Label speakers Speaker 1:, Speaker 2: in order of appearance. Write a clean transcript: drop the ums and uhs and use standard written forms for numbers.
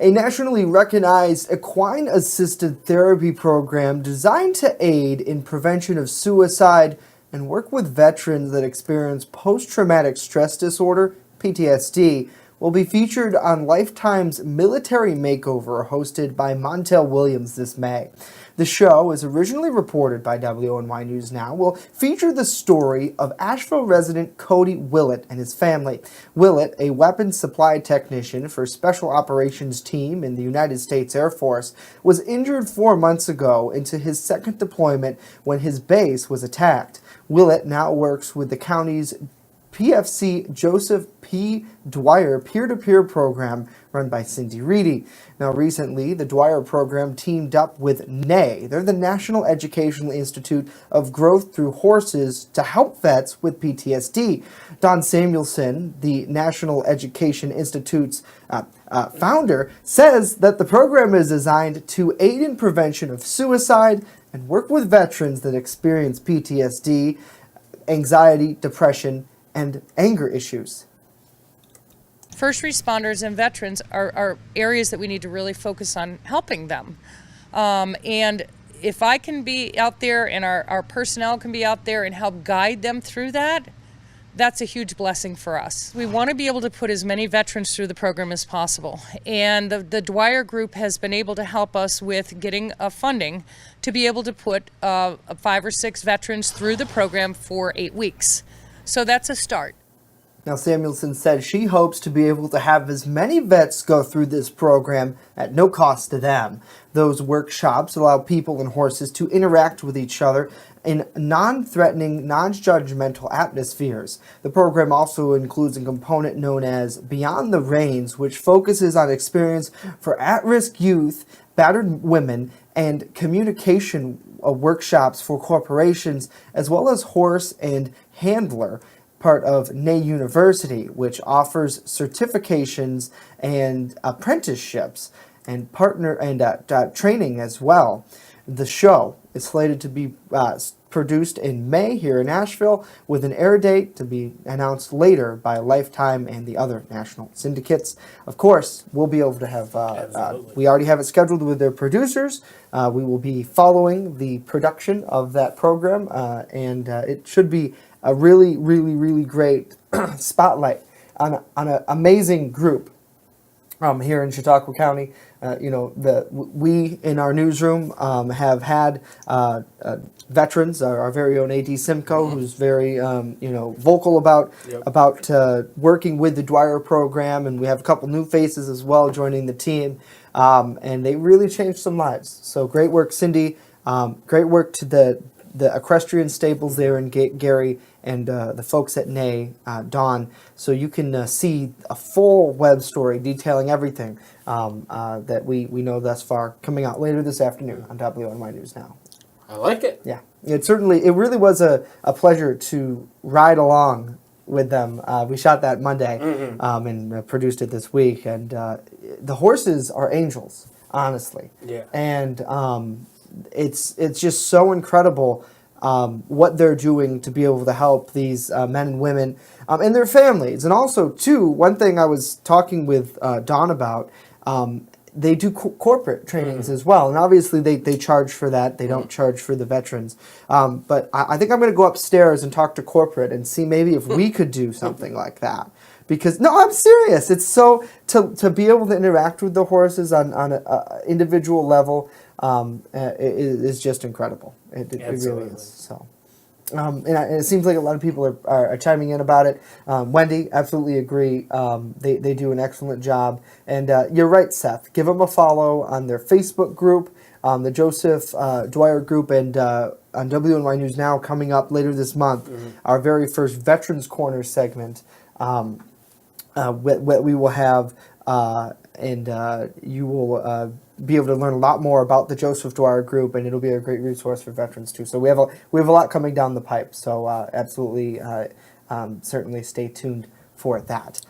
Speaker 1: A nationally recognized equine-assisted therapy program designed to aid in prevention of suicide and work with veterans that experience post-traumatic stress disorder, PTSD, will be featured on Lifetime's Military Makeover, hosted by Montel Williams this May. The show, as originally reported by WNY News Now, will feature the story of Asheville resident Cody Willett and his family. Willett, a weapons supply technician for Special Operations Team in the United States Air Force, was injured 4 months ago into his second deployment when his base was attacked. Willett now works with the county's PFC Joseph P. Dwyer peer-to-peer program run by Cindy Reedy. Now, recently, the Dwyer program teamed up with NAY. They're the National Educational Institute of Growth Through Horses to help vets with PTSD. Don Samuelson, the National Education Institute's founder, says that the program is designed to aid in prevention of suicide and work with veterans that experience PTSD, anxiety, depression, and anger issues.
Speaker 2: First responders and veterans are areas that we need to really focus on helping them. And if I can be out there and our personnel can be out there and help guide them through that, that's a huge blessing for us. We want to be able to put as many veterans through the program as possible. And the Dwyer Group has been able to help us with getting funding to be able to put 5 or 6 veterans through the program for 8 weeks. So that's a start.
Speaker 1: Now, Samuelson said she hopes to be able to have as many vets go through this program at no cost to them. Those workshops allow people and horses to interact with each other in non-threatening, non-judgmental atmospheres. The program also includes a component known as Beyond the Reins, which focuses on experience for at-risk youth, battered women, and communication workshops for corporations, as well as horse and handler, part of NAY University, which offers certifications and apprenticeships and partner and training as well. The show is slated to be produced in May here in Asheville, with an air date to be announced later by Lifetime and the other national syndicates. Of course, we'll be able to have, we already have it scheduled with their producers. We will be following the production of that program, and it should be a really, really, really great spotlight on an amazing group here in Chautauqua County. We in our newsroom have had veterans, our very own AD Simcoe, who's very vocal about working with the Dwyer program, and we have a couple new faces as well joining the team, and they really changed some lives. So great work, Cindy. Great work to the equestrian stables there in Gerry and the folks at NAY, Dawn. So you can see a full web story detailing everything that we know thus far, coming out later this afternoon on WNY News Now.
Speaker 3: I like it.
Speaker 1: Yeah, it really was a pleasure to ride along with them. We shot that Monday and produced it this week, and the horses are angels, honestly.
Speaker 3: Yeah.
Speaker 1: And it's just so incredible what they're doing to be able to help these men and women and their families. And also, too, one thing I was talking with Dawn about, they do corporate trainings as well. And obviously, they charge for that. They don't charge for the veterans. But I think I'm going to go upstairs and talk to corporate and see maybe if we could do something like that. Because, no, I'm serious. It's so, to be able to interact with the horses on an individual level is just incredible. It really is. So, and it seems like a lot of people are chiming in about it. Wendy, absolutely agree. They do an excellent job. And you're right, Seth. Give them a follow on their Facebook group, the Joseph Dwyer group, and on WNY News Now coming up later this month, our very first Veterans Corner segment. What we will have, and you will be able to learn a lot more about the Joseph Dwyer Group, and it'll be a great resource for veterans too. So we have a lot coming down the pipe. So absolutely, certainly stay tuned for that.